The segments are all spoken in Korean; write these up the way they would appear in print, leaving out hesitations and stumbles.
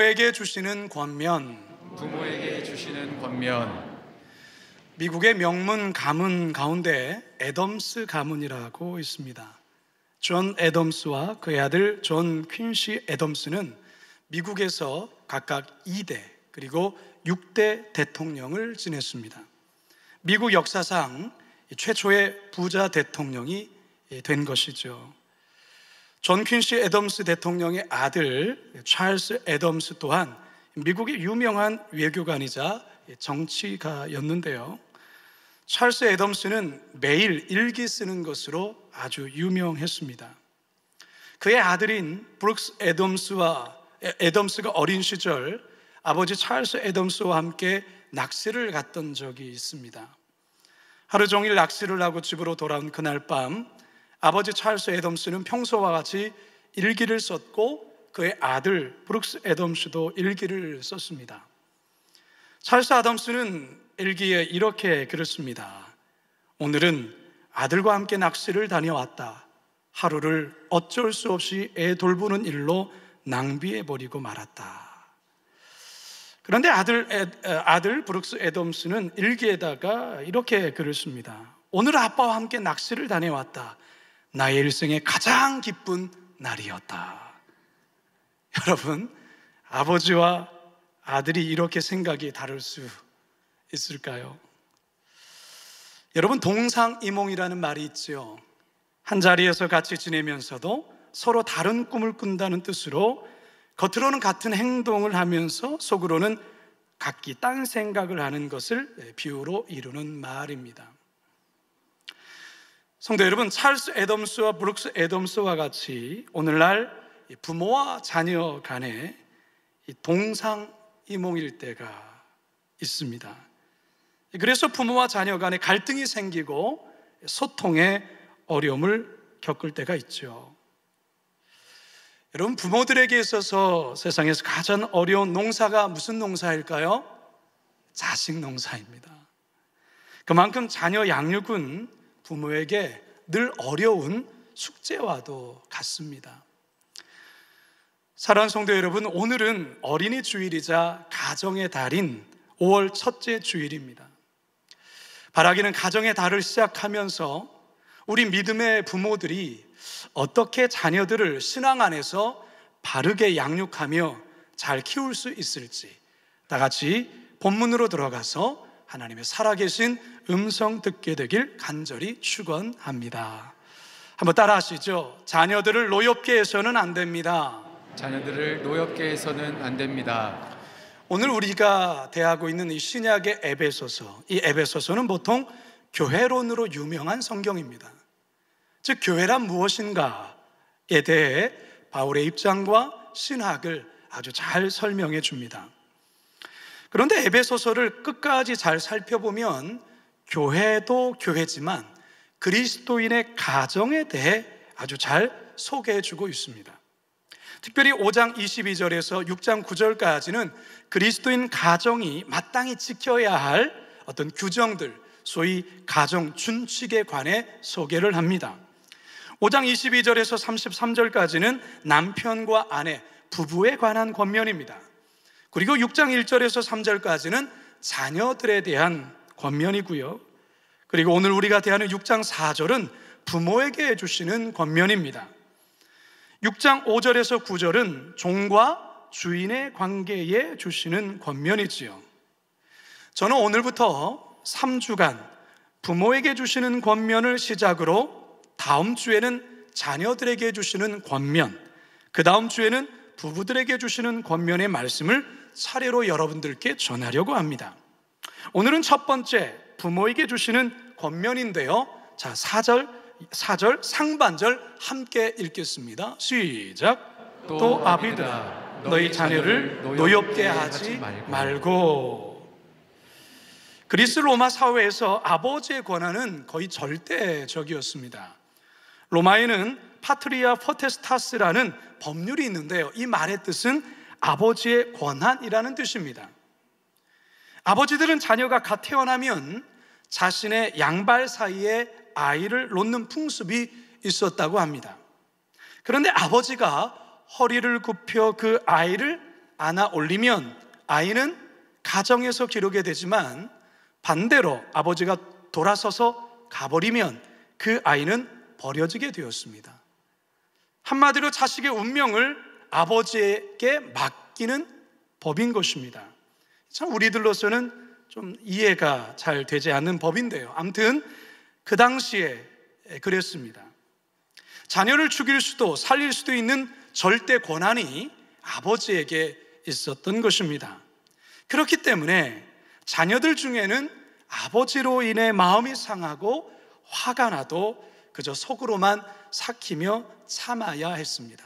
부모에게 주시는 권면. 부모에게 주시는 권면. 미국의 명문 가문 가운데 애덤스 가문이라고 있습니다. 존 애덤스와 그의 아들 존 퀸시 애덤스는 미국에서 각각 2대 그리고 6대 대통령을 지냈습니다. 미국 역사상 최초의 부자 대통령이 된 것이죠. 존 퀸시 애덤스 대통령의 아들 찰스 애덤스 또한 미국의 유명한 외교관이자 정치가였는데요. 찰스 애덤스는 매일 일기 쓰는 것으로 아주 유명했습니다. 그의 아들인 브룩스 애덤스가 어린 시절 아버지 찰스 애덤스와 함께 낚시를 갔던 적이 있습니다. 하루 종일 낚시를 하고 집으로 돌아온 그날 밤 아버지 찰스 애덤스는 평소와 같이 일기를 썼고 그의 아들 브룩스 애덤스도 일기를 썼습니다. 찰스 애덤스는 일기에 이렇게 글었습니다. 오늘은 아들과 함께 낚시를 다녀왔다. 하루를 어쩔 수 없이 애 돌보는 일로 낭비해버리고 말았다. 그런데 아들 브룩스 애덤스는 일기에다가 이렇게 글을 씁니다. 오늘 아빠와 함께 낚시를 다녀왔다. 나의 일생에 가장 기쁜 날이었다. 여러분, 아버지와 아들이 이렇게 생각이 다를 수 있을까요? 여러분, 동상이몽이라는 말이 있죠. 한 자리에서 같이 지내면서도 서로 다른 꿈을 꾼다는 뜻으로 겉으로는 같은 행동을 하면서 속으로는 각기 딴 생각을 하는 것을 비유로 이루는 말입니다. 성도 여러분, 찰스 애덤스와 브룩스 애덤스와 같이 오늘날 부모와 자녀 간에 동상이몽일 때가 있습니다. 그래서 부모와 자녀 간에 갈등이 생기고 소통에 어려움을 겪을 때가 있죠. 여러분, 부모들에게 있어서 세상에서 가장 어려운 농사가 무슨 농사일까요? 자식 농사입니다. 그만큼 자녀 양육은 부모에게 늘 어려운 숙제와도 같습니다. 사랑하는 성도 여러분, 오늘은 어린이 주일이자 가정의 달인 5월 첫째 주일입니다. 바라기는 가정의 달을 시작하면서 우리 믿음의 부모들이 어떻게 자녀들을 신앙 안에서 바르게 양육하며 잘 키울 수 있을지 다 같이 본문으로 들어가서 하나님의 살아계신 음성 듣게 되길 간절히 축원합니다. 한번 따라 하시죠. 자녀들을 노엽게 해서는 안 됩니다. 자녀들을 노엽게 해서는 안 됩니다. 오늘 우리가 대하고 있는 이 신약의 에베소서, 이 에베소서는 보통 교회론으로 유명한 성경입니다. 즉 교회란 무엇인가에 대해 바울의 입장과 신학을 아주 잘 설명해 줍니다. 그런데 에베소서를 끝까지 잘 살펴보면 교회도 교회지만 그리스도인의 가정에 대해 아주 잘 소개해 주고 있습니다. 특별히 5장 22절에서 6장 9절까지는 그리스도인 가정이 마땅히 지켜야 할 어떤 규정들, 소위 가정 준칙에 관해 소개를 합니다. 5장 22절에서 33절까지는 남편과 아내, 부부에 관한 권면입니다. 그리고 6장 1절에서 3절까지는 자녀들에 대한 권면이고요. 그리고 오늘 우리가 대하는 6장 4절은 부모에게 해주시는 권면입니다. 6장 5절에서 9절은 종과 주인의 관계에 주시는 권면이지요. 저는 오늘부터 3주간 부모에게 주시는 권면을 시작으로 다음 주에는 자녀들에게 주시는 권면, 그 다음 주에는 부부들에게 주시는 권면의 말씀을 차례로 여러분들께 전하려고 합니다. 오늘은 첫 번째 부모에게 주시는 권면인데요. 자, 4절 상반절 함께 읽겠습니다. 시작. 또 아비들아 너희 자녀를 노엽게 하지 말고. 그리스 로마 사회에서 아버지의 권한은 거의 절대적이었습니다. 로마에는 파트리아 포테스타스라는 법률이 있는데요, 이 말의 뜻은 아버지의 권한이라는 뜻입니다. 아버지들은 자녀가 갓 태어나면 자신의 양발 사이에 아이를 놓는 풍습이 있었다고 합니다. 그런데 아버지가 허리를 굽혀 그 아이를 안아 올리면 아이는 가정에서 기르게 되지만, 반대로 아버지가 돌아서서 가버리면 그 아이는 버려지게 되었습니다. 한마디로 자식의 운명을 아버지에게 맡기는 법인 것입니다. 참 우리들로서는 좀 이해가 잘 되지 않는 법인데요, 아무튼 그 당시에 그랬습니다. 자녀를 죽일 수도 살릴 수도 있는 절대 권한이 아버지에게 있었던 것입니다. 그렇기 때문에 자녀들 중에는 아버지로 인해 마음이 상하고 화가 나도 그저 속으로만 삭히며 참아야 했습니다.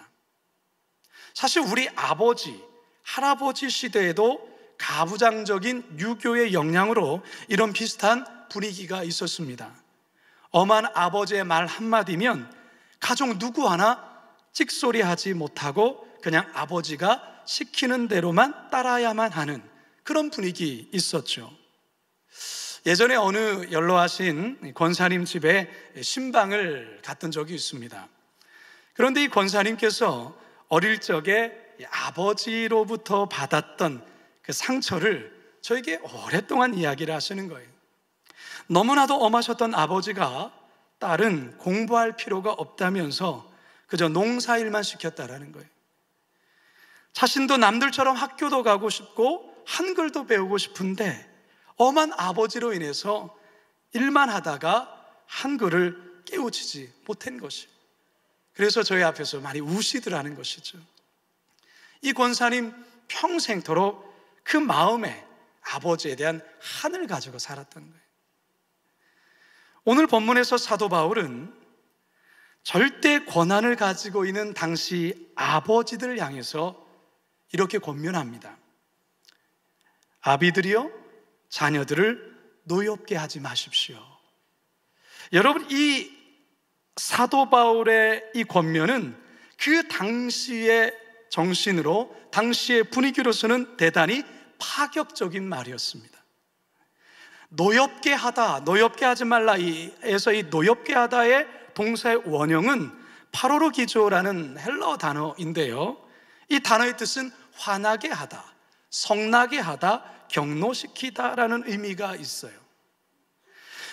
사실 우리 아버지, 할아버지 시대에도 가부장적인 유교의 영향으로 이런 비슷한 분위기가 있었습니다. 엄한 아버지의 말 한마디면 가족 누구 하나 찍소리하지 못하고 그냥 아버지가 시키는 대로만 따라야만 하는 그런 분위기 있었죠. 예전에 어느 연로하신 권사님 집에 신방을 갔던 적이 있습니다. 그런데 이 권사님께서 어릴 적에 아버지로부터 받았던 그 상처를 저에게 오랫동안 이야기를 하시는 거예요. 너무나도 엄하셨던 아버지가 딸은 공부할 필요가 없다면서 그저 농사일만 시켰다라는 거예요. 자신도 남들처럼 학교도 가고 싶고 한글도 배우고 싶은데 엄한 아버지로 인해서 일만 하다가 한글을 깨우치지 못한 것이, 그래서 저희 앞에서 많이 우시더라는 것이죠. 이 권사님 평생토록 그 마음에 아버지에 대한 한을 가지고 살았던 거예요. 오늘 본문에서 사도 바울은 절대 권한을 가지고 있는 당시 아버지들을 향해서 이렇게 권면합니다. 아비들이여, 자녀들을 노엽게 하지 마십시오. 여러분, 이 사도 바울의 이 권면은 그 당시의 정신으로, 당시의 분위기로서는 대단히 파격적인 말이었습니다. 노엽게 하다, 노엽게 하지 말라에서 이 노엽게 하다의 동사의 원형은 파로르기조라는 헬라어 단어인데요, 이 단어의 뜻은 화나게 하다, 성나게 하다, 경노시키다라는 의미가 있어요.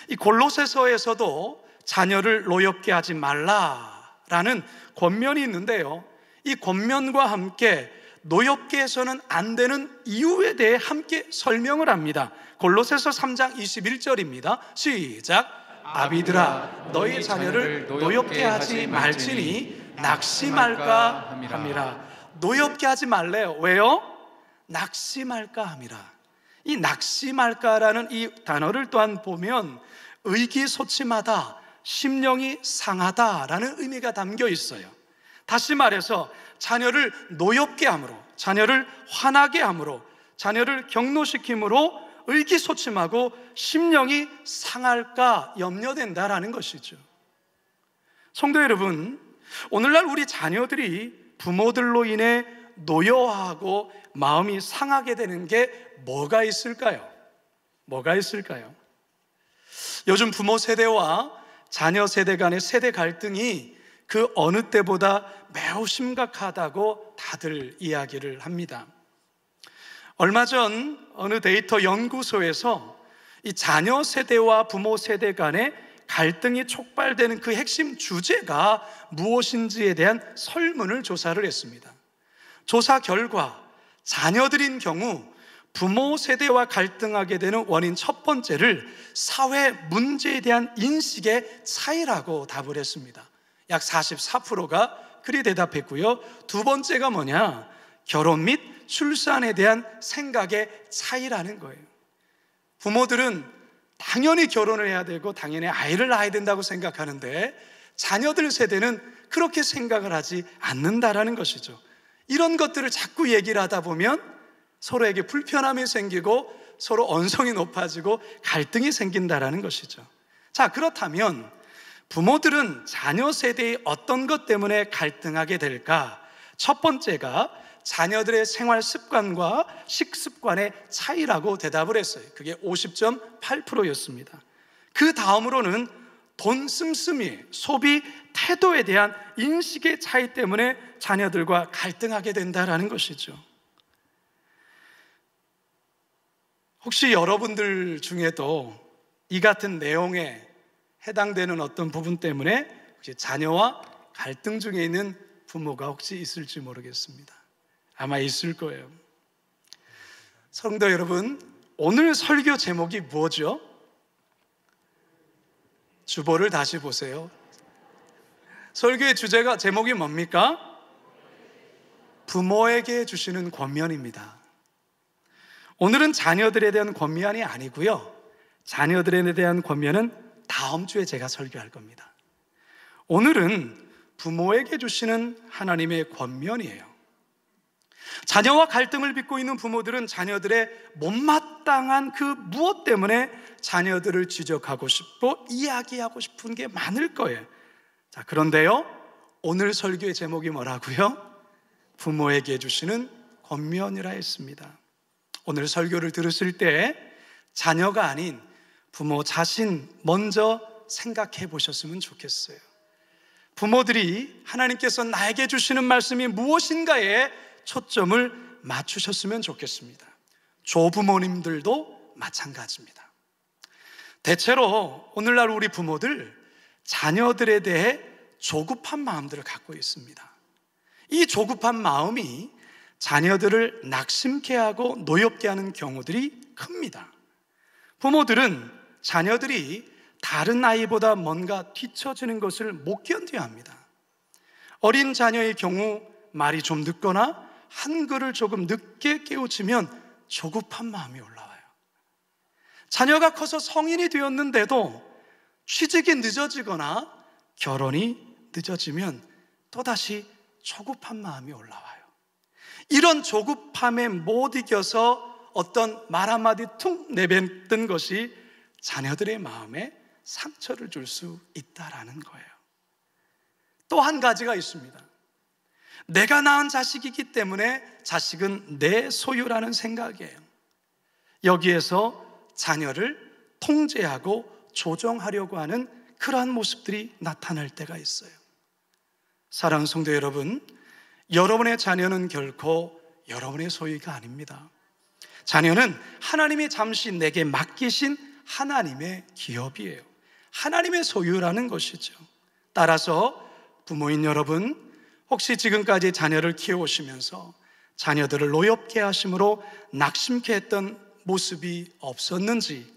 이 골로새서에서도 자녀를 노엽게 하지 말라라는 권면이 있는데요, 이 권면과 함께 노엽게 해서는 안 되는 이유에 대해 함께 설명을 합니다. 골로새서 3장 21절입니다. 시작. 아비들아, 너희 자녀를 노엽게 하지 말지니 낙심할까 함이라. 노엽게 하지 말래요. 왜요? 낙심할까 함이라. 이 낙심할까라는 이 단어를 또한 보면 의기소침하다, 심령이 상하다라는 의미가 담겨 있어요. 다시 말해서 자녀를 노엽게 함으로, 자녀를 화나게 함으로, 자녀를 경노시킴으로 의기소침하고 심령이 상할까 염려된다라는 것이죠. 성도 여러분, 오늘날 우리 자녀들이 부모들로 인해 노여워하고 마음이 상하게 되는 게 뭐가 있을까요? 뭐가 있을까요? 요즘 부모 세대와 자녀 세대 간의 세대 갈등이 그 어느 때보다 매우 심각하다고 다들 이야기를 합니다. 얼마 전 어느 데이터 연구소에서 이 자녀 세대와 부모 세대 간의 갈등이 촉발되는 그 핵심 주제가 무엇인지에 대한 설문을 조사를 했습니다. 조사 결과 자녀들인 경우 부모 세대와 갈등하게 되는 원인 첫 번째를 사회 문제에 대한 인식의 차이라고 답을 했습니다. 약 44%가 그리 대답했고요. 두 번째가 뭐냐? 결혼 및 출산에 대한 생각의 차이라는 거예요. 부모들은 당연히 결혼을 해야 되고 당연히 아이를 낳아야 된다고 생각하는데 자녀들 세대는 그렇게 생각을 하지 않는다라는 것이죠. 이런 것들을 자꾸 얘기를 하다 보면 서로에게 불편함이 생기고 서로 언성이 높아지고 갈등이 생긴다라는 것이죠. 자, 그렇다면 부모들은 자녀 세대의 어떤 것 때문에 갈등하게 될까? 첫 번째가 자녀들의 생활 습관과 식습관의 차이라고 대답을 했어요. 그게 50.8%였습니다. 그 다음으로는 돈 씀씀이, 소비 태도에 대한 인식의 차이 때문에 자녀들과 갈등하게 된다라는 것이죠. 혹시 여러분들 중에도 이 같은 내용에 해당되는 어떤 부분 때문에 혹시 자녀와 갈등 중에 있는 부모가 혹시 있을지 모르겠습니다. 아마 있을 거예요. 성도 여러분, 오늘 설교 제목이 뭐죠? 주보를 다시 보세요. 설교의 주제가, 제목이 뭡니까? 부모에게 주시는 권면입니다. 오늘은 자녀들에 대한 권면이 아니고요, 자녀들에 대한 권면은 다음 주에 제가 설교할 겁니다. 오늘은 부모에게 주시는 하나님의 권면이에요. 자녀와 갈등을 빚고 있는 부모들은 자녀들의 못마땅한 그 무엇 때문에 자녀들을 지적하고 싶고 이야기하고 싶은 게 많을 거예요. 자, 그런데요, 오늘 설교의 제목이 뭐라고요? 부모에게 주시는 권면이라 했습니다. 오늘 설교를 들으실 때 자녀가 아닌 부모 자신 먼저 생각해 보셨으면 좋겠어요. 부모들이 하나님께서 나에게 주시는 말씀이 무엇인가에 초점을 맞추셨으면 좋겠습니다. 조부모님들도 마찬가지입니다. 대체로 오늘날 우리 부모들, 자녀들에 대해 조급한 마음들을 갖고 있습니다. 이 조급한 마음이 자녀들을 낙심케 하고 노엽게 하는 경우들이 큽니다. 부모들은 자녀들이 다른 아이보다 뭔가 뒤처지는 것을 못 견뎌야 합니다. 어린 자녀의 경우 말이 좀 늦거나 한글을 조금 늦게 깨우치면 조급한 마음이 올라와요. 자녀가 커서 성인이 되었는데도 취직이 늦어지거나 결혼이 늦어지면 또다시 조급한 마음이 올라와요. 이런 조급함에 못 이겨서 어떤 말 한마디 툭 내뱉던 것이 자녀들의 마음에 상처를 줄 수 있다라는 거예요. 또 한 가지가 있습니다. 내가 낳은 자식이기 때문에 자식은 내 소유라는 생각이에요. 여기에서 자녀를 통제하고 조정하려고 하는 그러한 모습들이 나타날 때가 있어요. 사랑하는 성도 여러분, 여러분의 자녀는 결코 여러분의 소유가 아닙니다. 자녀는 하나님이 잠시 내게 맡기신 하나님의 기업이에요. 하나님의 소유라는 것이죠. 따라서 부모인 여러분, 혹시 지금까지 자녀를 키워오시면서 자녀들을 노엽게 하심으로 낙심케 했던 모습이 없었는지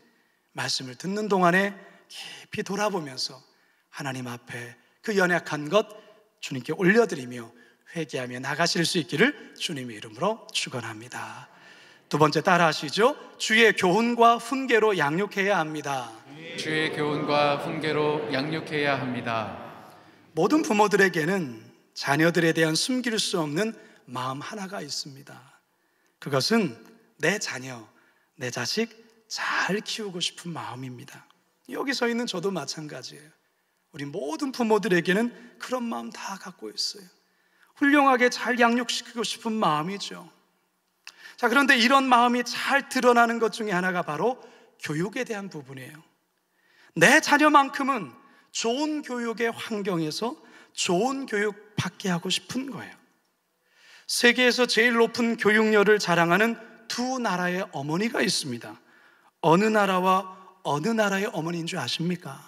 말씀을 듣는 동안에 깊이 돌아보면서 하나님 앞에 그 연약한 것 주님께 올려드리며 회개하며 나가실 수 있기를 주님의 이름으로 축원합니다. 두 번째 따라하시죠. 주의 교훈과 훈계로 양육해야 합니다. 주의 교훈과 훈계로 양육해야 합니다. 모든 부모들에게는 자녀들에 대한 숨길 수 없는 마음 하나가 있습니다. 그것은 내 자녀, 내 자식 잘 키우고 싶은 마음입니다. 여기 서 있는 저도 마찬가지예요. 우리 모든 부모들에게는 그런 마음 다 갖고 있어요. 훌륭하게 잘 양육시키고 싶은 마음이죠. 자, 그런데 이런 마음이 잘 드러나는 것 중에 하나가 바로 교육에 대한 부분이에요. 내 자녀만큼은 좋은 교육의 환경에서 좋은 교육 받게 하고 싶은 거예요. 세계에서 제일 높은 교육열을 자랑하는 두 나라의 어머니가 있습니다. 어느 나라와 어느 나라의 어머니인 줄 아십니까?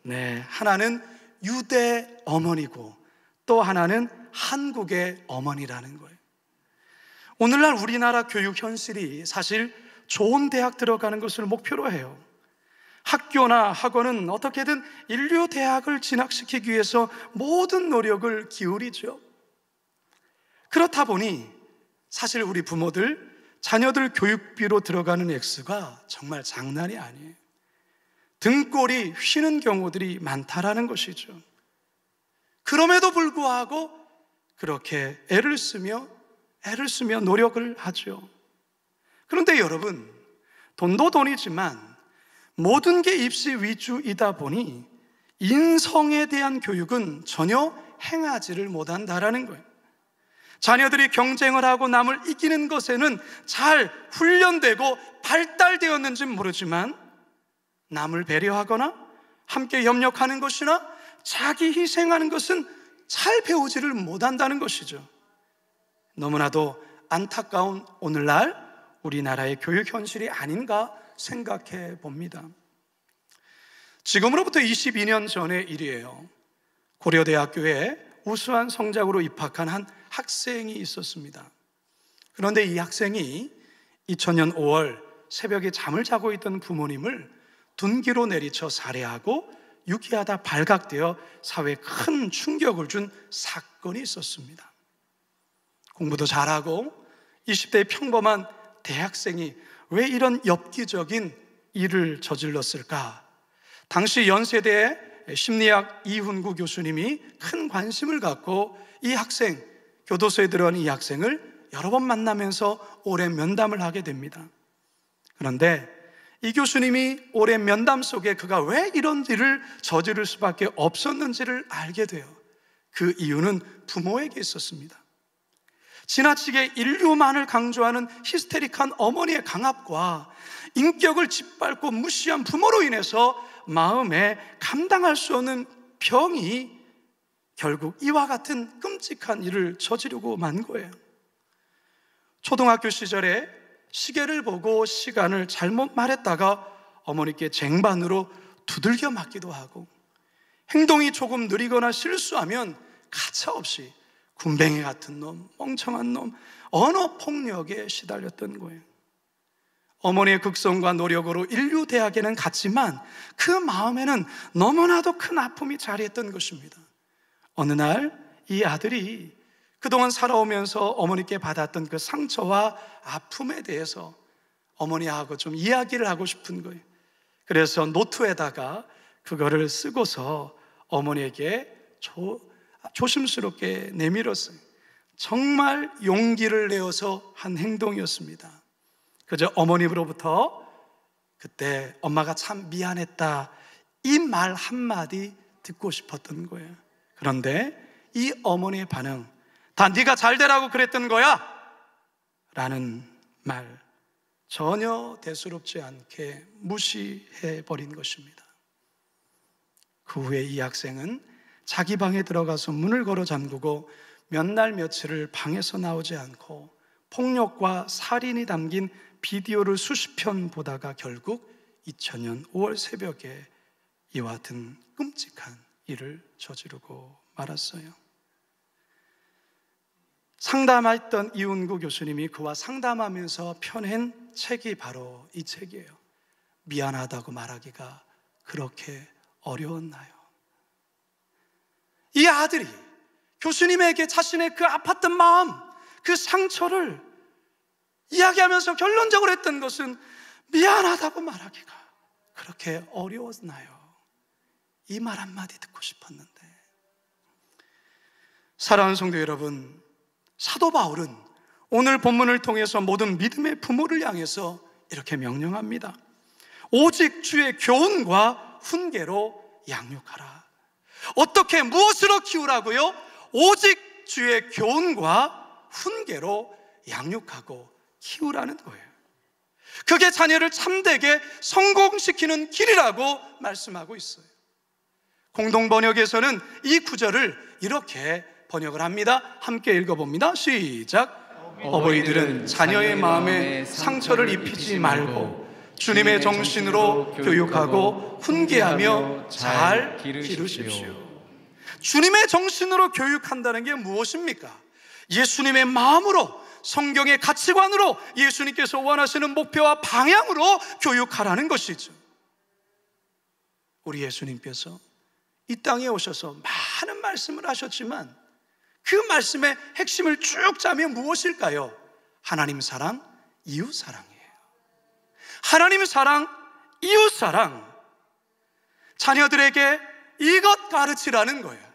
네, 하나는 유대 어머니고 또 하나는 한국의 어머니라는 거예요. 오늘날 우리나라 교육 현실이 사실 좋은 대학 들어가는 것을 목표로 해요. 학교나 학원은 어떻게든 인류 대학을 진학시키기 위해서 모든 노력을 기울이죠. 그렇다 보니 사실 우리 부모들, 자녀들 교육비로 들어가는 액수가 정말 장난이 아니에요. 등골이 휘는 경우들이 많다라는 것이죠. 그럼에도 불구하고 그렇게 애를 쓰며 노력을 하죠. 그런데 여러분, 돈도 돈이지만 모든 게 입시 위주이다 보니 인성에 대한 교육은 전혀 행하지를 못한다라는 거예요. 자녀들이 경쟁을 하고 남을 이기는 것에는 잘 훈련되고 발달되었는지는 모르지만 남을 배려하거나 함께 협력하는 것이나 자기 희생하는 것은 잘 배우지를 못한다는 것이죠. 너무나도 안타까운 오늘날 우리나라의 교육 현실이 아닌가 생각해 봅니다. 지금으로부터 22년 전의 일이에요. 고려대학교에 우수한 성적으로 입학한 한 학생이 있었습니다. 그런데 이 학생이 2000년 5월 새벽에 잠을 자고 있던 부모님을 둔기로 내리쳐 살해하고 유기하다 발각되어 사회에 큰 충격을 준 사건이 있었습니다. 공부도 잘하고 20대의 평범한 대학생이 왜 이런 엽기적인 일을 저질렀을까? 당시 연세대의 심리학 이훈구 교수님이 큰 관심을 갖고 이 학생, 교도소에 들어간 이 학생을 여러 번 만나면서 오랜 면담을 하게 됩니다. 그런데 이 교수님이 오랜 면담 속에 그가 왜 이런 일을 저지를 수밖에 없었는지를 알게 돼요. 그 이유는 부모에게 있었습니다. 지나치게 인류만을 강조하는 히스테릭한 어머니의 강압과 인격을 짓밟고 무시한 부모로 인해서 마음에 감당할 수 없는 병이 결국 이와 같은 끔찍한 일을 저지르고 만 거예요. 초등학교 시절에 시계를 보고 시간을 잘못 말했다가 어머니께 쟁반으로 두들겨 맞기도 하고, 행동이 조금 느리거나 실수하면 가차없이 군뱅이 같은 놈, 멍청한 놈, 언어 폭력에 시달렸던 거예요. 어머니의 극성과 노력으로 인류대학에는 갔지만 그 마음에는 너무나도 큰 아픔이 자리했던 것입니다. 어느 날 이 아들이 그동안 살아오면서 어머니께 받았던 그 상처와 아픔에 대해서 어머니하고 좀 이야기를 하고 싶은 거예요. 그래서 노트에다가 그거를 쓰고서 어머니에게 조심스럽게 내밀었어요. 정말 용기를 내어서 한 행동이었습니다. 그저 어머님으로부터 그때 엄마가 참 미안했다, 이 말 한마디 듣고 싶었던 거예요. 그런데 이 어머니의 반응, 다 네가 잘 되라고 그랬던 거야 라는 말, 전혀 대수롭지 않게 무시해버린 것입니다. 그 후에 이 학생은 자기 방에 들어가서 문을 걸어 잠그고 몇 날 며칠을 방에서 나오지 않고 폭력과 살인이 담긴 비디오를 수십 편 보다가 결국 2000년 5월 새벽에 이와 같은 끔찍한 일을 저지르고 말았어요. 상담했던 이훈구 교수님이 그와 상담하면서 펴낸 책이 바로 이 책이에요. 미안하다고 말하기가 그렇게 어려웠나요? 이 아들이 교수님에게 자신의 그 아팠던 마음, 그 상처를 이야기하면서 결론적으로 했던 것은 미안하다고 말하기가 그렇게 어려웠나요? 이 말 한마디 듣고 싶었는데. 사랑하는 성도 여러분, 사도 바울은 오늘 본문을 통해서 모든 믿음의 부모를 향해서 이렇게 명령합니다. 오직 주의 교훈과 훈계로 양육하라. 어떻게, 무엇으로 키우라고요? 오직 주의 교훈과 훈계로 양육하고 키우라는 거예요. 그게 자녀를 참되게 성공시키는 길이라고 말씀하고 있어요. 공동번역에서는 이 구절을 이렇게 번역을 합니다. 함께 읽어봅니다. 시작. 어버이들은 자녀의 마음에 상처를 입히지 말고 주님의 정신으로 교육하고 훈계하며 잘 기르십시오. 주님의 정신으로 교육한다는 게 무엇입니까? 예수님의 마음으로, 성경의 가치관으로, 예수님께서 원하시는 목표와 방향으로 교육하라는 것이죠. 우리 예수님께서 이 땅에 오셔서 많은 말씀을 하셨지만 그 말씀의 핵심을 쭉 짜면 무엇일까요? 하나님 사랑, 이웃 사랑이에요. 하나님 사랑, 이웃 사랑. 자녀들에게 이것 가르치라는 거예요.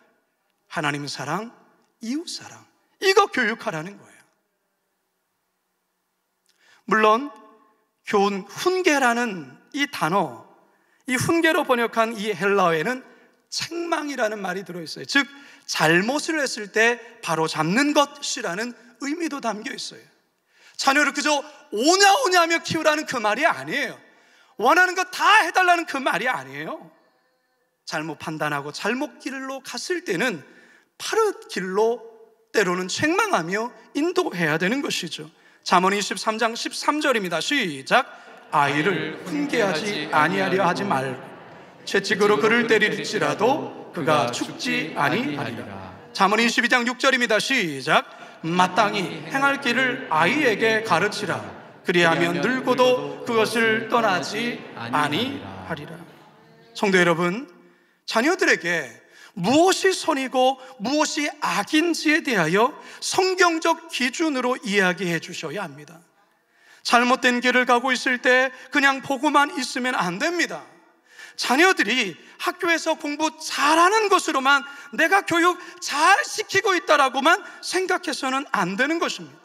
하나님 사랑, 이웃 사랑. 이거 교육하라는 거예요. 물론 교훈, 훈계라는 이 단어, 이 훈계로 번역한 이 헬라어에는 책망이라는 말이 들어있어요. 즉 잘못을 했을 때 바로 잡는 것이라는 의미도 담겨 있어요. 자녀를 그저 오냐오냐하며 키우라는 그 말이 아니에요. 원하는 것 다 해달라는 그 말이 아니에요. 잘못 판단하고 잘못 길로 갔을 때는 바른 길로 때로는 책망하며 인도해야 되는 것이죠. 잠언 23장 13절입니다. 시작. 아이를 훈계하지 아니하려 하지 말고 채찍으로 그를 때릴지라도 그가 죽지 아니하리라. 잠언 22장 6절입니다. 시작. 마땅히 행할 길을 아이에게 가르치라. 그리하면 늙어도 그것을 떠나지 아니하리라. 성도 여러분, 자녀들에게 무엇이 선이고 무엇이 악인지에 대하여 성경적 기준으로 이야기해 주셔야 합니다. 잘못된 길을 가고 있을 때 그냥 보고만 있으면 안 됩니다. 자녀들이 학교에서 공부 잘하는 것으로만 내가 교육 잘 시키고 있다라고만 생각해서는 안 되는 것입니다.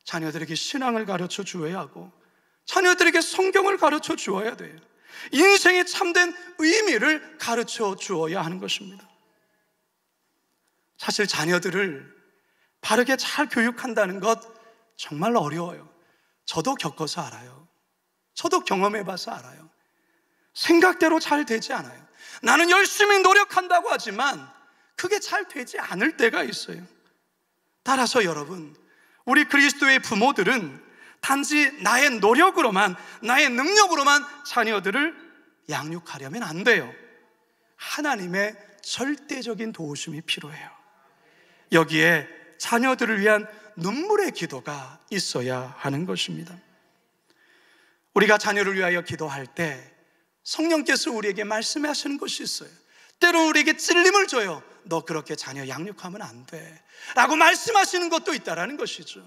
자녀들에게 신앙을 가르쳐 주어야 하고 자녀들에게 성경을 가르쳐 주어야 돼요. 인생의 참된 의미를 가르쳐 주어야 하는 것입니다. 사실 자녀들을 바르게 잘 교육한다는 것 정말 어려워요. 저도 겪어서 알아요. 저도 경험해봐서 알아요. 생각대로 잘 되지 않아요. 나는 열심히 노력한다고 하지만 그게 잘 되지 않을 때가 있어요. 따라서 여러분, 우리 그리스도의 부모들은 단지 나의 노력으로만, 나의 능력으로만 자녀들을 양육하려면 안 돼요. 하나님의 절대적인 도우심이 필요해요. 여기에 자녀들을 위한 눈물의 기도가 있어야 하는 것입니다. 우리가 자녀를 위하여 기도할 때 성령께서 우리에게 말씀하시는 것이 있어요. 때로 우리에게 찔림을 줘요. 너 그렇게 자녀 양육하면 안 돼 라고 말씀하시는 것도 있다라는 것이죠.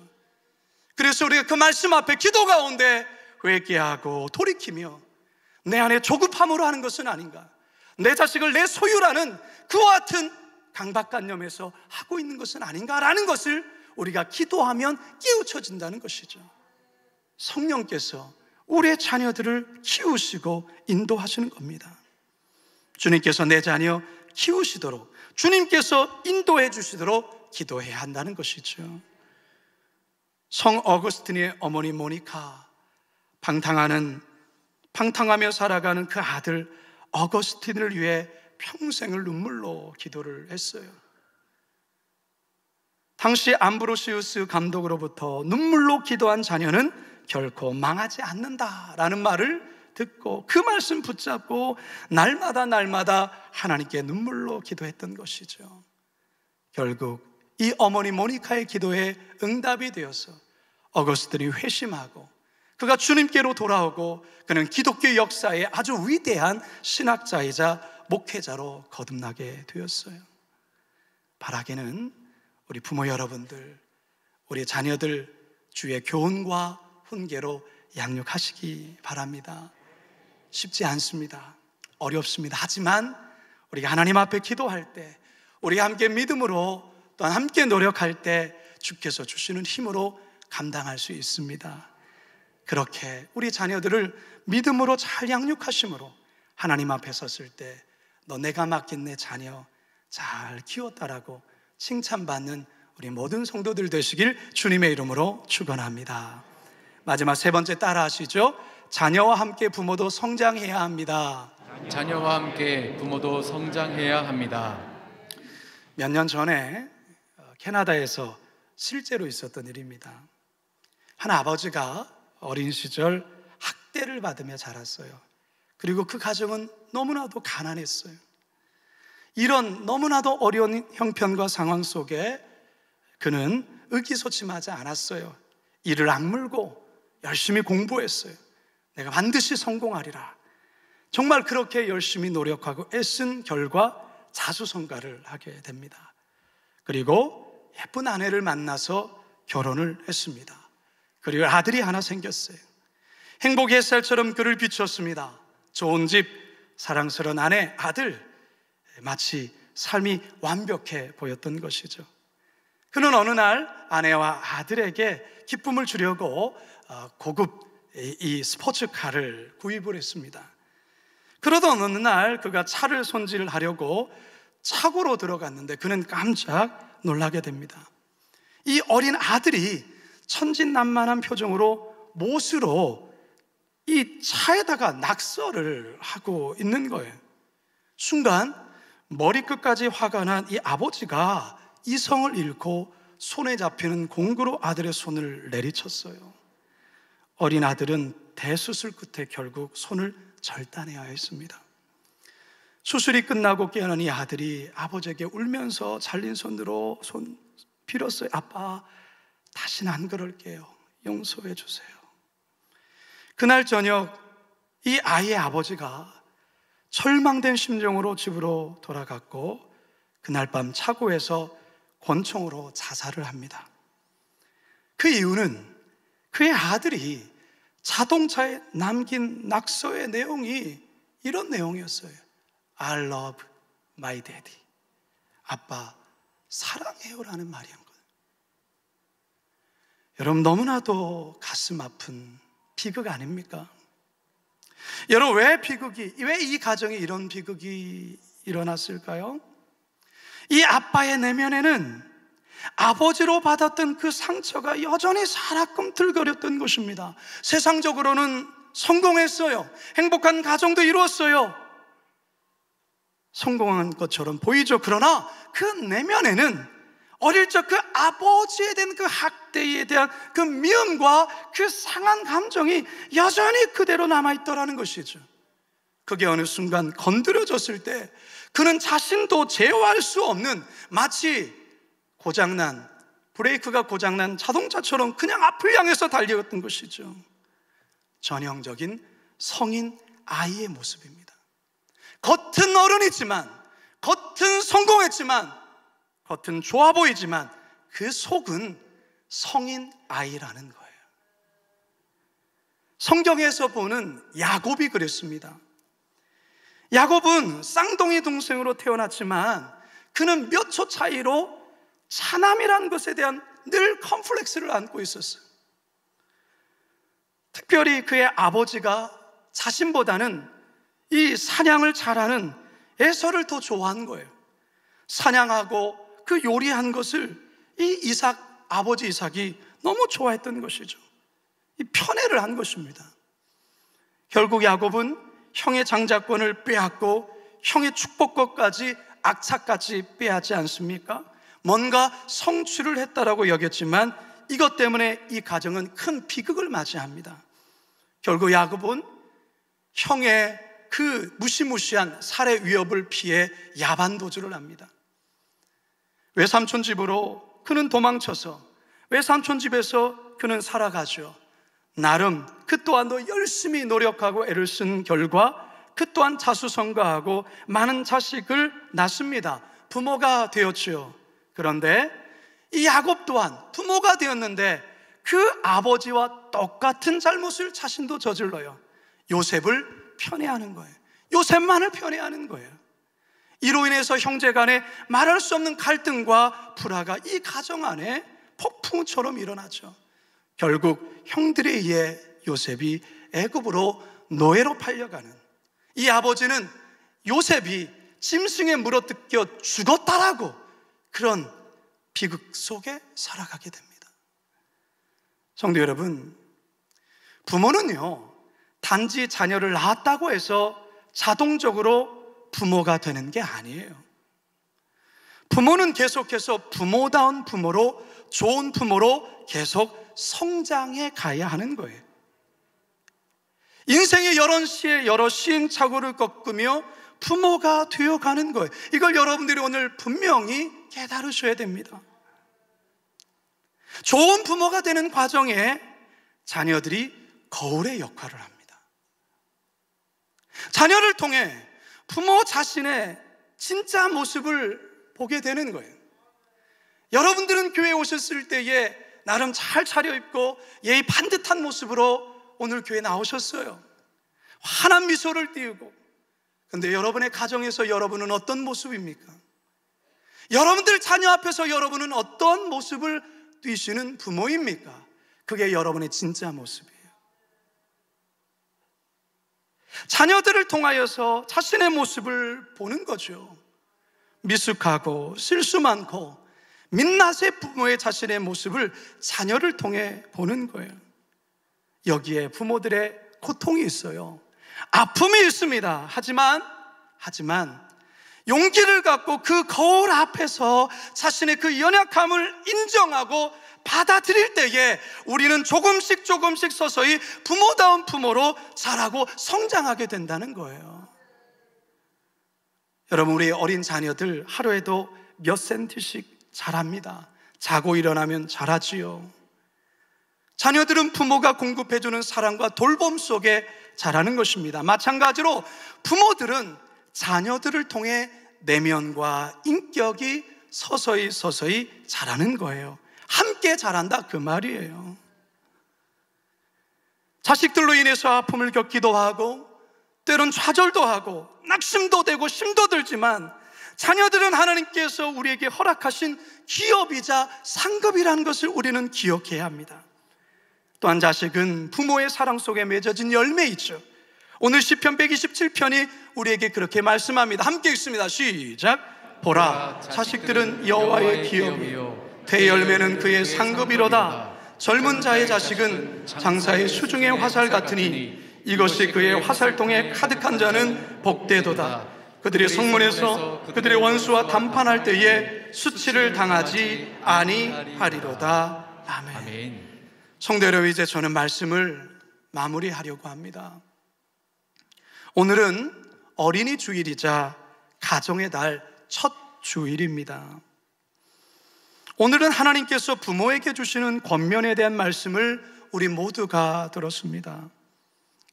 그래서 우리가 그 말씀 앞에 기도 가운데 회개하고 돌이키며 내 안에 조급함으로 하는 것은 아닌가, 내 자식을 내 소유라는 그와 같은 강박관념에서 하고 있는 것은 아닌가라는 것을 우리가 기도하면 깨우쳐진다는 것이죠. 성령께서 우리의 자녀들을 키우시고 인도하시는 겁니다. 주님께서 내 자녀 키우시도록, 주님께서 인도해 주시도록 기도해야 한다는 것이죠. 성 어거스틴의 어머니 모니카, 방탕하며 살아가는 그 아들 어거스틴을 위해 평생을 눈물로 기도를 했어요. 당시 암브로시우스 감독으로부터 눈물로 기도한 자녀는 결코 망하지 않는다라는 말을 듣고 그 말씀 붙잡고 날마다 하나님께 눈물로 기도했던 것이죠. 결국 이 어머니 모니카의 기도에 응답이 되어서 어거스틴이 회심하고 그가 주님께로 돌아오고 그는 기독교 역사의 아주 위대한 신학자이자 목회자로 거듭나게 되었어요. 바라기는 우리 부모 여러분들, 우리 자녀들 주의 교훈과 훈계로 양육하시기 바랍니다. 쉽지 않습니다. 어렵습니다. 하지만 우리가 하나님 앞에 기도할 때, 우리가 함께 믿음으로 또한 함께 노력할 때 주께서 주시는 힘으로 감당할 수 있습니다. 그렇게 우리 자녀들을 믿음으로 잘 양육하심으로 하나님 앞에 섰을 때 너 내가 맡긴 내 자녀 잘 키웠다라고 칭찬받는 우리 모든 성도들 되시길 주님의 이름으로 축원합니다. 마지막 세 번째 따라 하시죠. 자녀와 함께 부모도 성장해야 합니다. 자녀와 함께 부모도 성장해야 합니다. 몇 년 전에 캐나다에서 실제로 있었던 일입니다. 한 아버지가 어린 시절 학대를 받으며 자랐어요. 그리고 그 가정은 너무나도 가난했어요. 이런 너무나도 어려운 형편과 상황 속에 그는 의기소침하지 않았어요. 이를 악물고 열심히 공부했어요. 내가 반드시 성공하리라. 정말 그렇게 열심히 노력하고 애쓴 결과 자수성가를 하게 됩니다. 그리고 예쁜 아내를 만나서 결혼을 했습니다. 그리고 아들이 하나 생겼어요. 행복의 햇살처럼 그를 비췄습니다. 좋은 집, 사랑스러운 아내, 아들, 마치 삶이 완벽해 보였던 것이죠. 그는 어느 날 아내와 아들에게 기쁨을 주려고 고급 이 스포츠카를 구입을 했습니다. 그러던 어느 날 그가 차를 손질하려고 차고로 들어갔는데 그는 깜짝 놀라게 됩니다. 이 어린 아들이 천진난만한 표정으로 못으로 이 차에다가 낙서를 하고 있는 거예요. 순간 머리끝까지 화가 난 이 아버지가 이성을 잃고 손에 잡히는 공구로 아들의 손을 내리쳤어요. 어린 아들은 대수술 끝에 결국 손을 절단해야 했습니다. 수술이 끝나고 깨어난 이 아들이 아버지에게 울면서 잘린 손으로 손 빌었어요. 아빠, 다시는 안 그럴게요. 용서해 주세요. 그날 저녁 이 아이의 아버지가 절망된 심정으로 집으로 돌아갔고 그날 밤 차고에서 권총으로 자살을 합니다. 그 이유는 그의 아들이 자동차에 남긴 낙서의 내용이 이런 내용이었어요. I love my daddy. 아빠 사랑해요라는 말이었거든요. 여러분, 너무나도 가슴 아픈 비극 아닙니까? 여러분, 왜 이 가정에 이런 비극이 일어났을까요? 이 아빠의 내면에는 아버지로 받았던 그 상처가 여전히 살아끔틀거렸던 것입니다. 세상적으로는 성공했어요. 행복한 가정도 이루었어요. 성공한 것처럼 보이죠. 그러나 그 내면에는 어릴 적 그 아버지에 대한 그 학대에 대한 그 미움과 그 상한 감정이 여전히 그대로 남아있더라는 것이죠. 그게 어느 순간 건드려졌을 때 그는 자신도 제어할 수 없는, 마치 브레이크가 고장난 자동차처럼 그냥 앞을 향해서 달려갔던 것이죠. 전형적인 성인 아이의 모습입니다. 겉은 어른이지만, 겉은 성공했지만, 겉은 좋아 보이지만 그 속은 성인 아이라는 거예요. 성경에서 보는 야곱이 그랬습니다. 야곱은 쌍둥이 동생으로 태어났지만 그는 몇 초 차이로 차남이라는 것에 대한 늘 컴플렉스를 안고 있었어요. 특별히 그의 아버지가 자신보다는 이 사냥을 잘하는 에서를 더 좋아한 거예요. 사냥하고 그 요리한 것을 이 아버지 이삭이 너무 좋아했던 것이죠. 이 편애를 한 것입니다. 결국 야곱은 형의 장자권을 빼앗고 형의 축복권까지 악착같이 빼앗지 않습니까? 뭔가 성취를 했다라고 여겼지만 이것 때문에 이 가정은 큰 비극을 맞이합니다. 결국 야곱은 형의 그 무시무시한 살해 위협을 피해 야반도주를 합니다. 외삼촌 집으로 그는 도망쳐서 외삼촌 집에서 그는 살아가죠. 나름 그 또한도 열심히 노력하고 애를 쓴 결과 그 또한 자수성가하고 많은 자식을 낳습니다. 부모가 되었죠. 그런데 이 야곱 또한 부모가 되었는데 그 아버지와 똑같은 잘못을 자신도 저질러요. 요셉을 편애하는 거예요. 요셉만을 편애하는 거예요. 이로 인해서 형제 간에 말할 수 없는 갈등과 불화가 이 가정 안에 폭풍처럼 일어나죠. 결국 형들에 의해 요셉이 애굽으로 노예로 팔려가는, 이 아버지는 요셉이 짐승에 물어뜯겨 죽었다라고 그런 비극 속에 살아가게 됩니다. 성도 여러분, 부모는요 단지 자녀를 낳았다고 해서 자동적으로 부모가 되는 게 아니에요. 부모는 계속해서 부모다운 부모로, 좋은 부모로 계속 성장해 가야 하는 거예요. 인생의 여러 시행착오를 겪으며 부모가 되어가는 거예요. 이걸 여러분들이 오늘 분명히 깨달으셔야 됩니다. 좋은 부모가 되는 과정에 자녀들이 거울의 역할을 합니다. 자녀를 통해 부모 자신의 진짜 모습을 보게 되는 거예요. 여러분들은 교회에 오셨을 때에 나름 잘 차려입고 예의 반듯한 모습으로 오늘 교회에 나오셨어요. 환한 미소를 띄우고. 근데 여러분의 가정에서 여러분은 어떤 모습입니까? 여러분들 자녀 앞에서 여러분은 어떤 모습을 띄시는 부모입니까? 그게 여러분의 진짜 모습이에요. 자녀들을 통하여서 자신의 모습을 보는 거죠. 미숙하고 실수 많고 민낯의 부모의 자신의 모습을 자녀를 통해 보는 거예요. 여기에 부모들의 고통이 있어요. 아픔이 있습니다. 하지만 용기를 갖고 그 거울 앞에서 자신의 그 연약함을 인정하고 받아들일 때에 우리는 조금씩 서서히 부모다운 부모로 자라고 성장하게 된다는 거예요. 여러분, 우리 어린 자녀들 하루에도 몇 센티씩 자랍니다. 자고 일어나면 자라지요. 자녀들은 부모가 공급해주는 사랑과 돌봄 속에 자라는 것입니다. 마찬가지로 부모들은 자녀들을 통해 내면과 인격이 서서히 자라는 거예요. 함께 자란다, 그 말이에요. 자식들로 인해서 아픔을 겪기도 하고 때론 좌절도 하고 낙심도 되고 힘도 들지만 자녀들은 하나님께서 우리에게 허락하신 기업이자 상급이라는 것을 우리는 기억해야 합니다. 또한 자식은 부모의 사랑 속에 맺어진 열매이죠. 오늘 시편 127편이 우리에게 그렇게 말씀합니다. 함께 읽습니다. 시작. 보라, 자식들은 여호와의 기업이요 대열매는 그의 상급이로다. 젊은 자의 자식은 장사의 수중의 화살 같으니 이것이 그의 화살통에 가득한 자는 복되도다. 그들의 성문에서 그들의 원수와 담판할 때에 수치를 당하지 아니하리로다. 아멘. 성도 여러분, 이제 저는 말씀을 마무리하려고 합니다. 오늘은 어린이 주일이자 가정의 달 첫 주일입니다. 오늘은 하나님께서 부모에게 주시는 권면에 대한 말씀을 우리 모두가 들었습니다.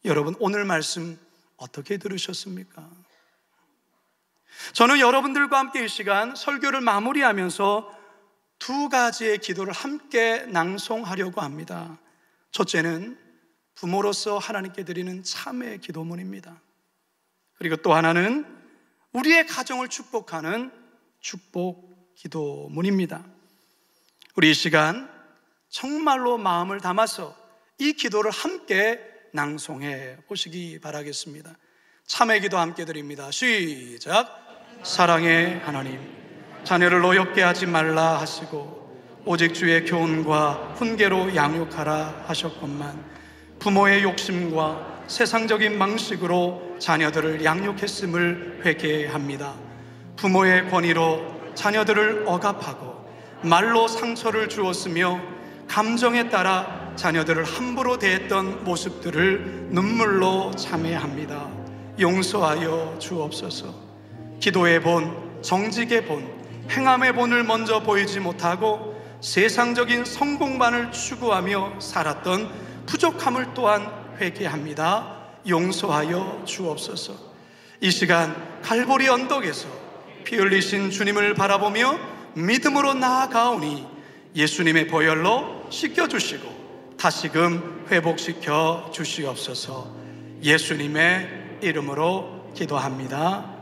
여러분, 오늘 말씀 어떻게 들으셨습니까? 저는 여러분들과 함께 이 시간 설교를 마무리하면서 두 가지의 기도를 함께 낭송하려고 합니다. 첫째는 부모로서 하나님께 드리는 참회의 기도문입니다. 그리고 또 하나는 우리의 가정을 축복하는 축복 기도문입니다. 우리 이 시간 정말로 마음을 담아서 이 기도를 함께 낭송해 보시기 바라겠습니다. 참회 기도 함께 드립니다. 시작. 사랑의 하나님, 자녀를 노엽게 하지 말라 하시고 오직 주의 교훈과 훈계로 양육하라 하셨건만 부모의 욕심과 세상적인 방식으로 자녀들을 양육했음을 회개합니다. 부모의 권위로 자녀들을 억압하고 말로 상처를 주었으며 감정에 따라 자녀들을 함부로 대했던 모습들을 눈물로 참회합니다. 용서하여 주옵소서. 기도의 본, 정직의 본, 행함의 본을 먼저 보이지 못하고 세상적인 성공만을 추구하며 살았던 부족함을 또한 회개합니다. 용서하여 주옵소서. 이 시간 갈보리 언덕에서 피 흘리신 주님을 바라보며 믿음으로 나아가오니 예수님의 보혈로 씻겨주시고 다시금 회복시켜 주시옵소서. 예수님의 이름으로 기도합니다.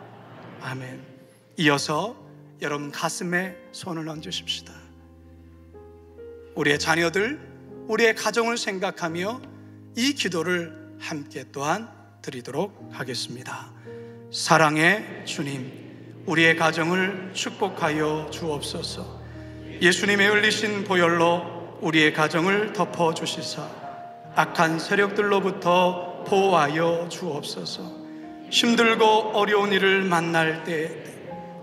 아멘. 이어서 여러분 가슴에 손을 얹으십시다. 우리의 자녀들, 우리의 가정을 생각하며 이 기도를 함께 또한 드리도록 하겠습니다. 사랑의 주님, 우리의 가정을 축복하여 주옵소서. 예수님의 흘리신 보혈로 우리의 가정을 덮어주시사 악한 세력들로부터 보호하여 주옵소서. 힘들고 어려운 일을 만날 때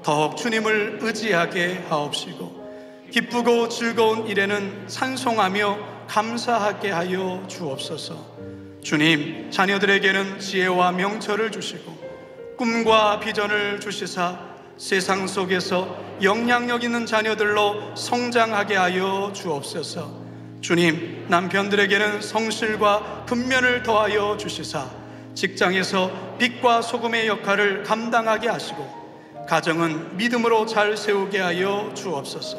더욱 주님을 의지하게 하옵시고 기쁘고 즐거운 일에는 찬송하며 감사하게 하여 주옵소서. 주님, 자녀들에게는 지혜와 명철을 주시고 꿈과 비전을 주시사 세상 속에서 영향력 있는 자녀들로 성장하게 하여 주옵소서. 주님, 남편들에게는 성실과 근면을 더하여 주시사 직장에서 빛과 소금의 역할을 감당하게 하시고 가정은 믿음으로 잘 세우게 하여 주옵소서.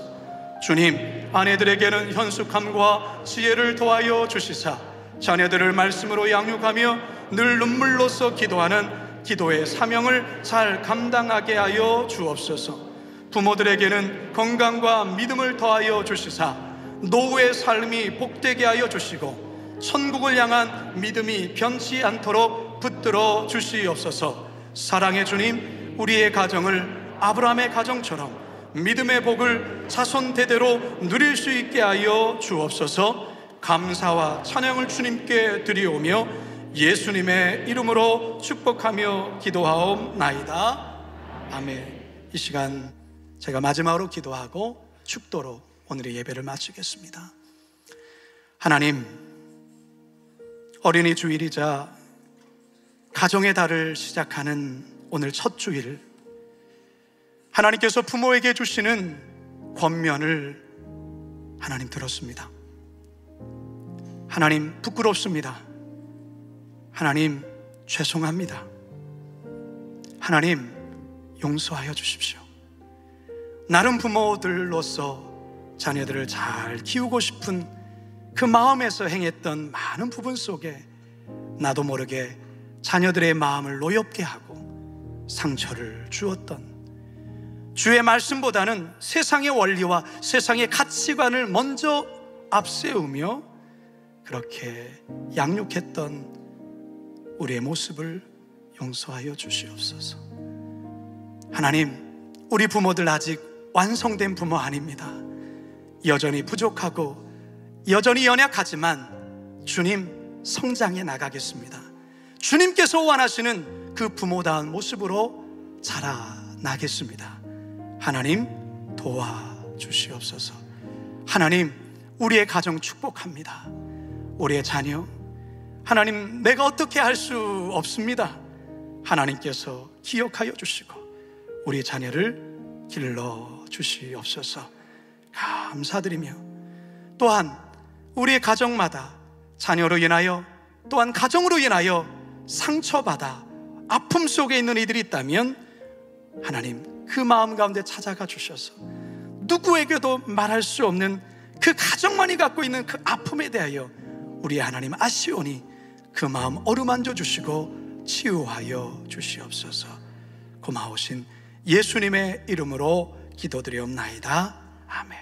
주님, 아내들에게는 현숙함과 지혜를 더하여 주시사 자녀들을 말씀으로 양육하며 늘 눈물로써 기도하는 기도의 사명을 잘 감당하게 하여 주옵소서. 부모들에게는 건강과 믿음을 더하여 주시사 노후의 삶이 복되게 하여 주시고 천국을 향한 믿음이 변치 않도록 붙들어 주시옵소서. 사랑의 주님, 우리의 가정을 아브라함의 가정처럼 믿음의 복을 자손 대대로 누릴 수 있게 하여 주옵소서. 감사와 찬양을 주님께 드리오며 예수님의 이름으로 축복하며 기도하옵나이다. 아멘. 이 시간 제가 마지막으로 기도하고 축도로 오늘의 예배를 마치겠습니다. 하나님, 어린이 주일이자 가정의 달을 시작하는 오늘 첫 주일, 하나님께서 부모에게 주시는 권면을 하나님 들었습니다. 하나님, 부끄럽습니다. 하나님, 죄송합니다. 하나님, 용서하여 주십시오. 나름 부모들로서 자녀들을 잘 키우고 싶은 그 마음에서 행했던 많은 부분 속에 나도 모르게 자녀들의 마음을 노엽게 하고 상처를 주었던, 주의 말씀보다는 세상의 원리와 세상의 가치관을 먼저 앞세우며 그렇게 양육했던 우리의 모습을 용서하여 주시옵소서. 하나님, 우리 부모들 아직 완성된 부모 아닙니다. 여전히 부족하고 여전히 연약하지만 주님, 성장해 나가겠습니다. 주님께서 원하시는 그 부모다운 모습으로 자라나겠습니다. 하나님, 도와주시옵소서. 하나님, 우리의 가정 축복합니다. 우리의 자녀, 하나님, 내가 어떻게 할 수 없습니다. 하나님께서 기억하여 주시고 우리 자녀를 길러 주시옵소서. 감사드리며, 또한 우리의 가정마다 자녀로 인하여, 또한 가정으로 인하여 상처받아 아픔 속에 있는 이들이 있다면 하나님, 그 마음 가운데 찾아가 주셔서 누구에게도 말할 수 없는 그 가정만이 갖고 있는 그 아픔에 대하여 우리 하나님 아시오니 그 마음 어루만져 주시고 치유하여 주시옵소서. 고마우신 예수님의 이름으로 기도드리옵나이다. 아멘.